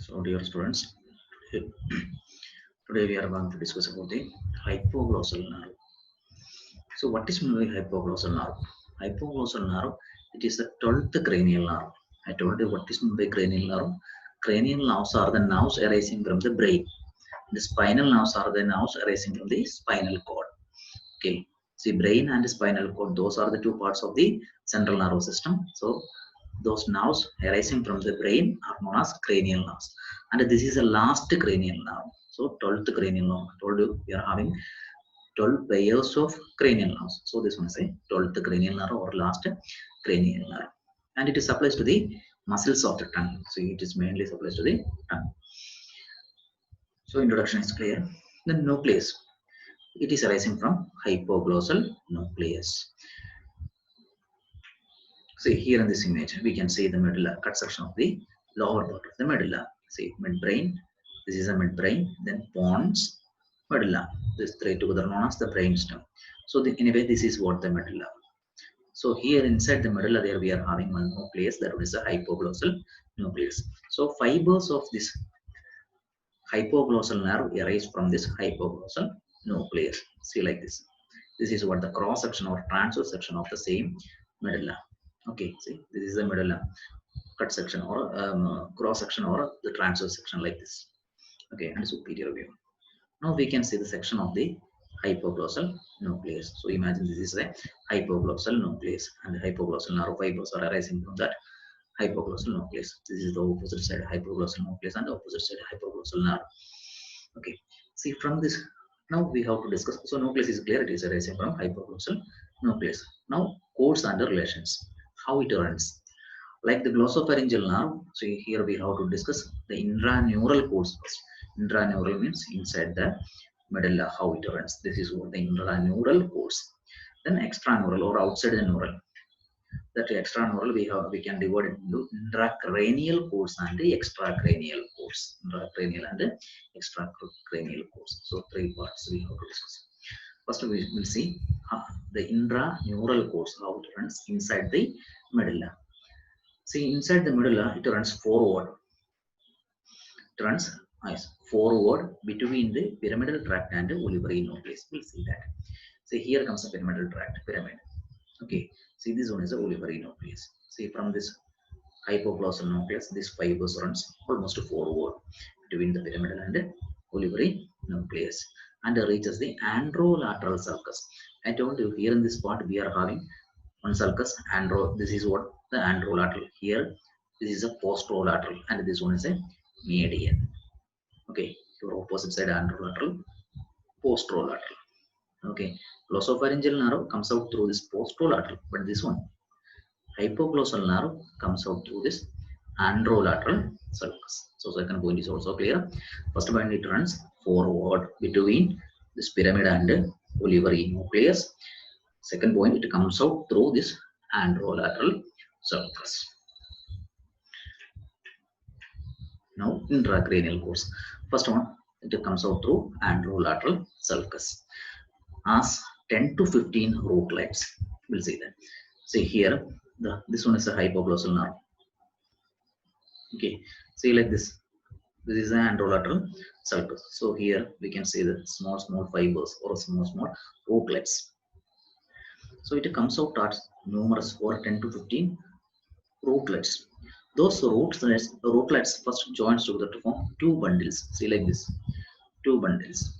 So, dear students, today we are going to discuss about the hypoglossal nerve. So, what is meant by hypoglossal nerve? Hypoglossal nerve, it is the 12th cranial nerve. I told you what is meant by cranial nerve. Cranial nerves are the nerves arising from the brain. The spinal nerves are the nerves arising from the spinal cord. Okay. See, brain and spinal cord, those are the two parts of the central nervous system. So, those nerves arising from the brain are known as cranial nerves. And this is the last cranial nerve. So, 12th cranial nerve. I told you we are having 12 pairs of cranial nerves. So, this one is a 12th cranial nerve or last cranial nerve. And it is supplies to the muscles of the tongue. So, it is mainly supplies to the tongue. So, introduction is clear. The nucleus. It is arising from hypoglossal nucleus. See here in this image, we can see the medulla, cut section of the lower part of the medulla. See midbrain, this is a midbrain, then pons, medulla. These three together known as the brainstem. So anyway, this is what the medulla. So here inside the medulla, there we are having one nucleus, that is a hypoglossal nucleus. So fibers of this hypoglossal nerve arise from this hypoglossal nucleus. See like this. This is what the cross section or transverse section of the same medulla. Okay, see, this is the medulla cut section or cross section or the transverse section like this. Okay, and superior view. Now we can see the section of the hypoglossal nucleus. So imagine this is a hypoglossal nucleus, and the hypoglossal nerve fibers are arising from that hypoglossal nucleus. This is the opposite side hypoglossal nucleus and the opposite side hypoglossal nerve. Okay, see from this, now we have to discuss. So nucleus is clear, it is arising from hypoglossal nucleus. Now codes and the relations, how it runs. Like the glossopharyngeal nerve, so here we have to discuss the intraneural codes first. Intraneural means inside the medulla, how it runs. This is what the intraneural codes. Then extraneural or outside the neural. That extraneural we can divide it into intracranial codes and the extracranial codes. Intracranial and the extracranial codes. So three parts we have to discuss. First we will see the intraneural codes, how it runs inside the medulla. See, inside the medulla, it runs forward. It runs forward between the pyramidal tract and the olivary nucleus. We'll see that. See, here comes the pyramidal tract, pyramid. Okay, see, this one is the olivary nucleus. See, from this hypoglossal nucleus, this fibers runs almost forward between the pyramidal and the olivary nucleus and reaches the androlateral sulcus. I told you here in this part we are having one sulcus, this is what the androlateral. Here this is a posterolateral and this one is a median. Okay, your opposite side androlateral, posterolateral. Okay, glossopharyngeal nerve comes out through this posterolateral, but this one hypoglossal nerve comes out through this androlateral sulcus. So second point is also clear. First point, it runs forward between this pyramid and olivary nucleus. Second point, it comes out through this androlateral sulcus. Now intracranial codes. First one, it comes out through androlateral sulcus as 10 to 15 rootlets. We'll see that. See here, this one is a hypoglossal nerve. Okay, see like this. This is the androlateral sulcus. So here we can see the small fibers or small rootlets. So it comes out as numerous or 10 to 15 rootlets. Those rootlets first joins together to form two bundles. See like this, two bundles.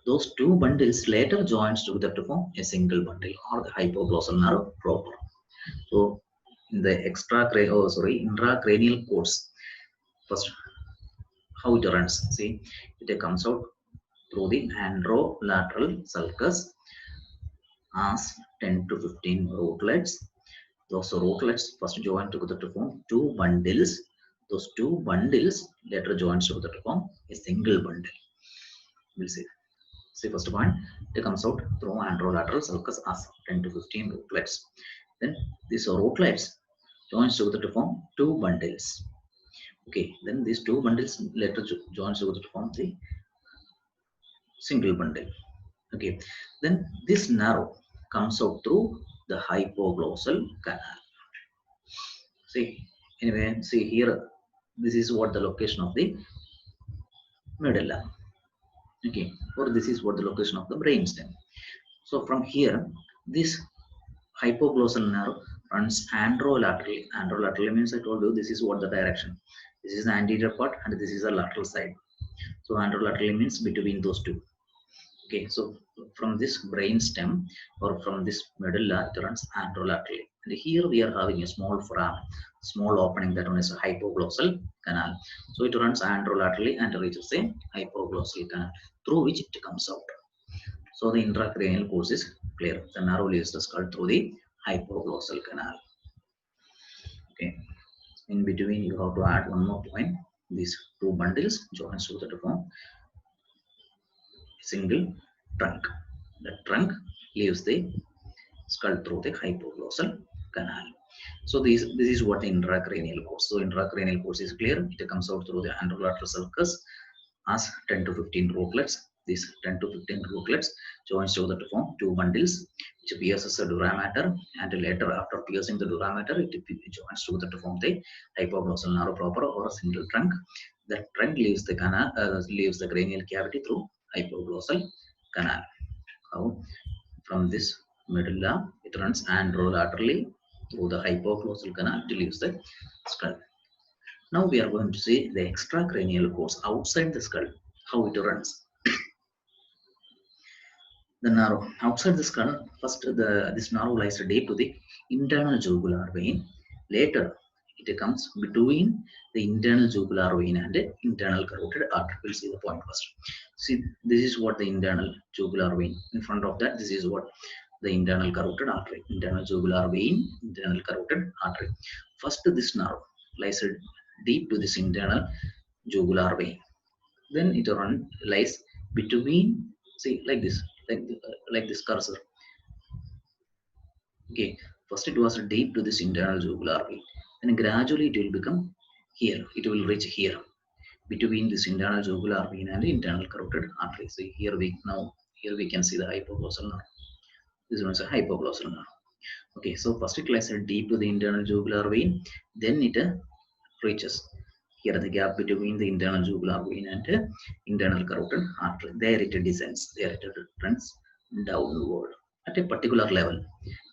Those two bundles later joins together to form a single bundle or the hypoglossal nerve proper. So in the intracranial codes, first how it runs. See, it comes out through the androlateral sulcus as 10 to 15 rootlets. Those rootlets first join together to form two bundles. Those two bundles later join together to form a single bundle. We'll see. See, first point, it comes out through androlateral sulcus as 10 to 15 rootlets. Then these rootlets joins together to form two bundles. Okay, then these two bundles later joins together to form the single bundle. Okay, then this nerve comes out through the hypoglossal canal. See, anyway, see here this is what the location of the medulla. Okay, or this is what the location of the brainstem. So from here, this hypoglossal nerve runs anterolaterally. Anterolaterally means I told you this is what the direction. This is the anterior part and this is the lateral side. So anterolaterally means between those two. Okay, so from this brain stem or from this medulla, it runs anterolaterally. And here we are having a small foramen, small opening, that one is a hypoglossal canal. So it runs anterolaterally and reaches a hypoglossal canal through which it comes out. So the intracranial course is clear. The nerve leaves the skull through the hypoglossal canal. Okay. In between, you have to add one more point. These two bundles joins to the form single trunk. The trunk leaves the skull through the hypoglossal canal. So this is what the intracranial course. So intracranial course is clear. It comes out through the anterolateral sulcus as 10 to 15 rootlets. These 10 to 15 rootlets joins to form two bundles which pierces the dura mater, and later after piercing the dura mater, it joins to form the hypoglossal nerve proper or a single trunk. The trunk leaves the canal, leaves the cranial cavity through hypoglossal canal. How? From this medulla, it runs anterolaterally through the hypoglossal canal to leaves the skull. Now we are going to see the extracranial course outside the skull, how it runs. The nerve outside the skull, first this nerve lies deep to the internal jugular vein. Later, it comes between the internal jugular vein and the internal carotid artery. We'll see the point first. See, this is what the internal jugular vein. In front of that, this is what the internal carotid artery. Internal jugular vein, internal carotid artery. First, this nerve lies deep to this internal jugular vein. Then it lies between, see, like this, like this cursor. Okay, first it was deep to this internal jugular vein, and gradually it will become here. It will reach here between this internal jugular vein and the internal carotid artery. See, here we can see the hypoglossal nerve. This one is a hypoglossal nerve. Okay, so first it lies deep to the internal jugular vein, then it reaches here the gap between the internal jugular vein and internal carotid artery. There it descends. There it runs downward at a particular level.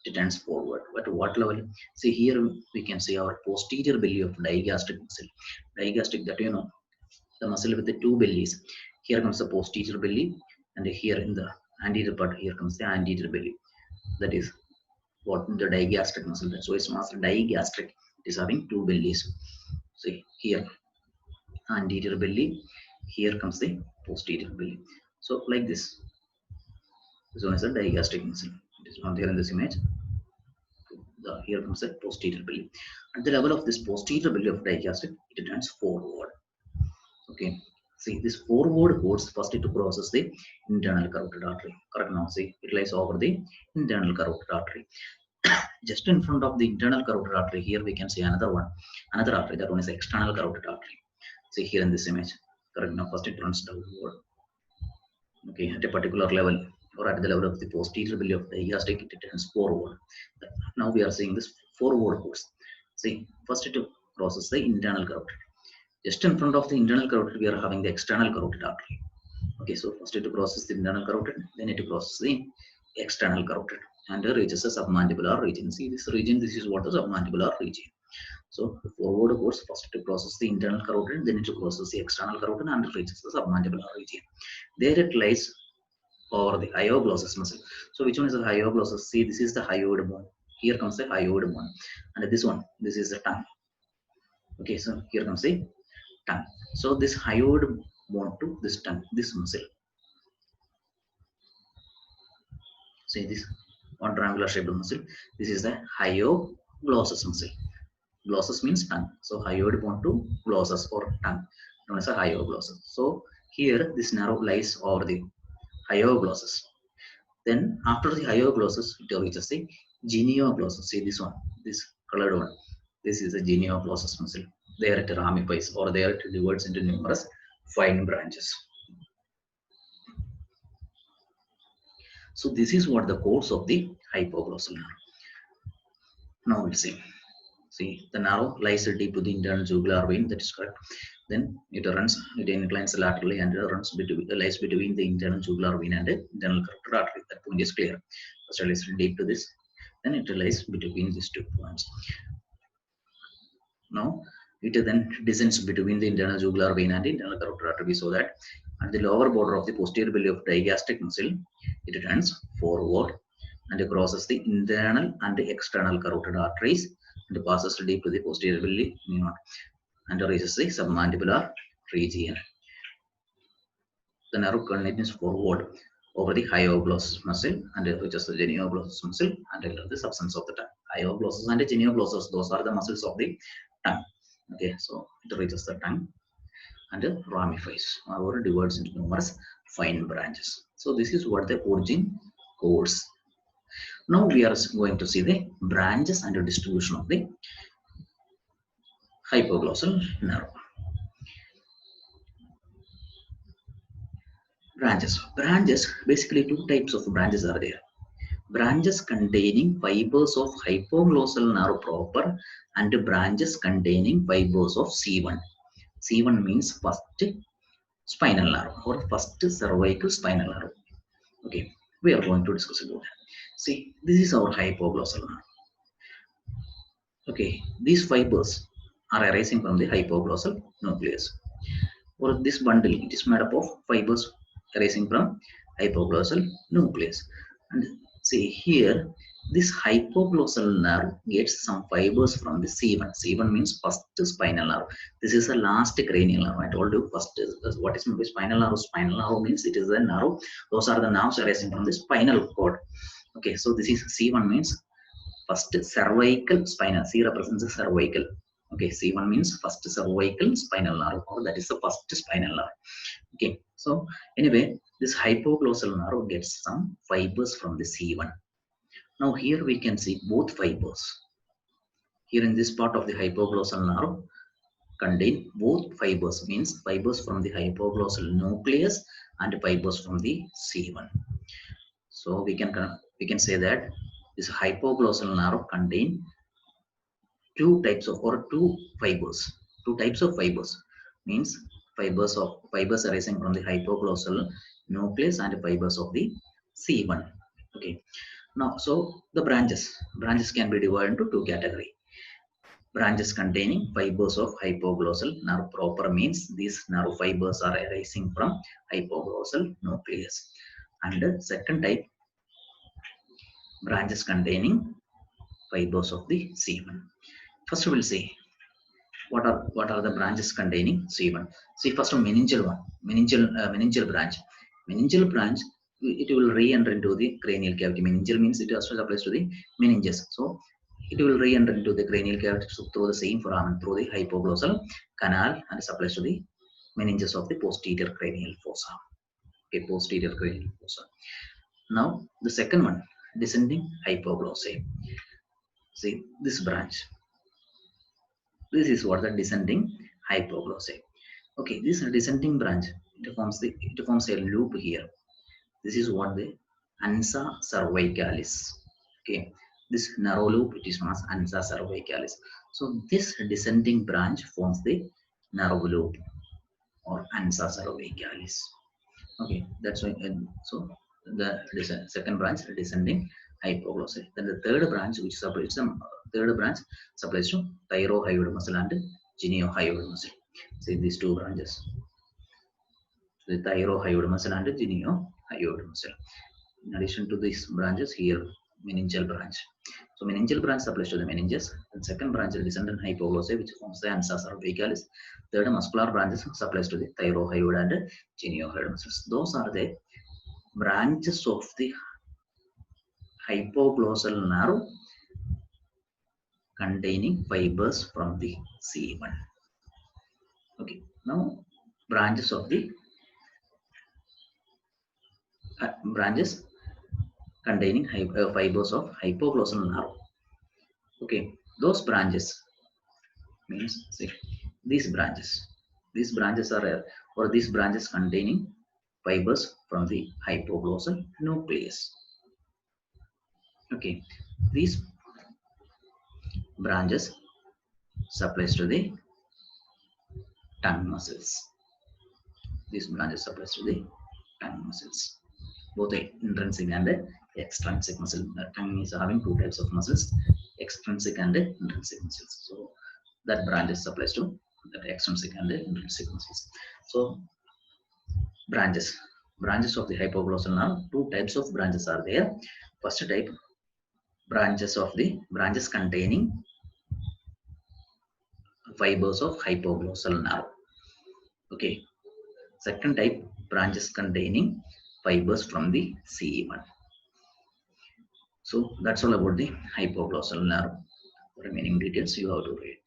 It turns forward. But what level? See, here we can see our posterior belly of digastric muscle. Digastric, that you know, the muscle with the two bellies. Here comes the posterior belly, and here in the anterior part, here comes the anterior belly. That is what the digastric muscle. So it's muscle digastric. It is having two bellies. See here, anterior belly. Here comes the posterior belly. So like this. This one is a digastric muscle. It is not there in this image. Here comes the posterior belly. At the level of this posterior belly of digastric, it turns forward. Okay. See, this forward course first it crosses the internal carotid artery. Correct now. See, it lies over the internal carotid artery. Just in front of the internal carotid artery, here we can see another artery. That one is the external carotid artery. See here in this image. Correct now. First it runs downward. Okay, at a particular level, or at the level of the posterior belly of the digastric, it turns forward. Now we are seeing this forward course. See, first it crosses the internal carotid. Just in front of the internal carotid, we are having the external carotid artery. Okay, so first it crosses the internal carotid, then it crosses the external carotid and reaches the submandibular region. See this region, this is what the submandibular region. So the forward course, first it crosses the internal carotid, then it crosses the external carotid and it reaches the submandibular region. There it lies over the hypoglossal muscle. So which one is the hypoglossal? See, this is the hyoid bone. Here comes the hyoid bone, and this one, this is the tongue. Okay, so here comes the tongue. So this hyoid bone to this tongue, this muscle. See this one triangular shaped muscle. This is the hypoglossal muscle. Glossus means tongue. So hyoid bone to glossus or tongue, known as a hypoglossal. So here this nerve lies over the hypoglossus. Then after the hypoglossus, it reaches the genioglossus. See this one, this colored one. This is the genioglossus muscle. There it ramifies, or there it divides into numerous fine branches. So this is what the course of the hypoglossal nerve. Now we'll see. See, the narrow lies deep to the internal jugular vein. That is correct. Then it inclines laterally and lies between the internal jugular vein and the internal carotid artery. That point is clear. First, it lies deep to this. Then it lies between these 2 points. Now, it then descends between the internal jugular vein and the internal carotid artery, so that at the lower border of the posterior belly of digastric muscle, it turns forward and crosses the internal and the external carotid arteries and passes deep to the posterior belly and reaches the submandibular region. The nerve continues forward over the hypoglossal muscle and reaches the genioglossus muscle and the substance of the tongue. Hypoglossus and genioglossus, those are the muscles of the tongue. Okay, so it reaches the tongue and ramifies or divides into numerous fine branches. So this is what the origin course. Now we are going to see the branches and the distribution of the hypoglossal nerve. Branches, basically 2 types of branches are there. Branches containing fibers of hypoglossal nerve proper and branches containing fibers of C1. C1 means first spinal nerve or first cervical spinal nerve. Okay, we are going to discuss about that. See, this is our hypoglossal nerve. Okay, these fibers are arising from the hypoglossal nucleus. Or this bundle, it is made up of fibers arising from hypoglossal nucleus. And see here, this hypoglossal nerve gets some fibers from the C1. C1 means first spinal nerve. This is the last cranial nerve. I told you first what is meant by spinal nerve. Spinal nerve means it is the nerve. Those are the nerves arising from the spinal cord. Okay, so this is C1 means first cervical spinal. C represents the cervical. Okay, C1 means first cervical spinal nerve, or that is the first spinal nerve. Okay, so anyway, this hypoglossal nerve gets some fibers from the C1. Now here we can see both fibers. Here in this part of the hypoglossal nerve contain both fibers, means fibers from the hypoglossal nucleus and fibers from the C1. So we can say that this hypoglossal nerve contain 2 types of or 2 fibers. 2 types of fibers means fibers arising from the hypoglossal nucleus and fibers of the C1. Okay. Now, so the branches can be divided into 2 categories. Branches containing fibers of hypoglossal nerve proper means these nerve fibers are arising from hypoglossal nucleus. And the second type, branches containing fibers of the C1. First we will see what are the branches containing C1. See, first meningeal one, meningeal branch. Meningeal branch, it will re-enter into the cranial cavity. Meningeal means it also applies to the meninges. So it will re-enter into the cranial cavity through the same foramen, through the hypoglossal canal, and supplies to the meninges of the posterior cranial fossa. Okay, posterior cranial fossa. Now the second one, descending hypoglossal. See this branch. This is what the descending hypoglossal. Okay, this descending branch, it forms a loop here. This is what the ansa cervicalis. Okay, this narrow loop, it is known as ansa cervicalis. So this descending branch forms the narrow loop or ansa cervicalis. Okay, that's why. So the second branch, descending hypoglossal. Then the third branch, which supplies to thyrohyoid muscle and geniohyoid muscle. See these 2 branches, the thyrohyoid muscle and geniohyoid muscle. In addition to these branches, here meningeal branch. So meningeal branch supplies to the meninges. The second branch is descendant hypoglossal, which forms the ansa cervicalis. Third muscular branches supplies to the thyrohyoid and geniohyoid muscles. Those are the branches of the hypoglossal nerve containing fibers from the C1. Okay, now branches of the branches containing fibers of hypoglossal nerve. Okay, those branches means, see, these branches are or these branches containing fibers from the hypoglossal nucleus. Okay, these branches supplies to the tongue muscles. These branches supplies to the tongue muscles, both the intrinsic and the extrinsic muscle. The tongue is having two types of muscles, extrinsic and the intrinsic muscles. So that branches supplies to the extrinsic and the intrinsic muscles. So branches of the hypoglossal nerve, two types of branches are there. First type, branches containing fibers of hypoglossal nerve. Okay. Second type, branches containing fibers from the CE1. So that's all about the hypoglossal nerve. Remaining details you have to read.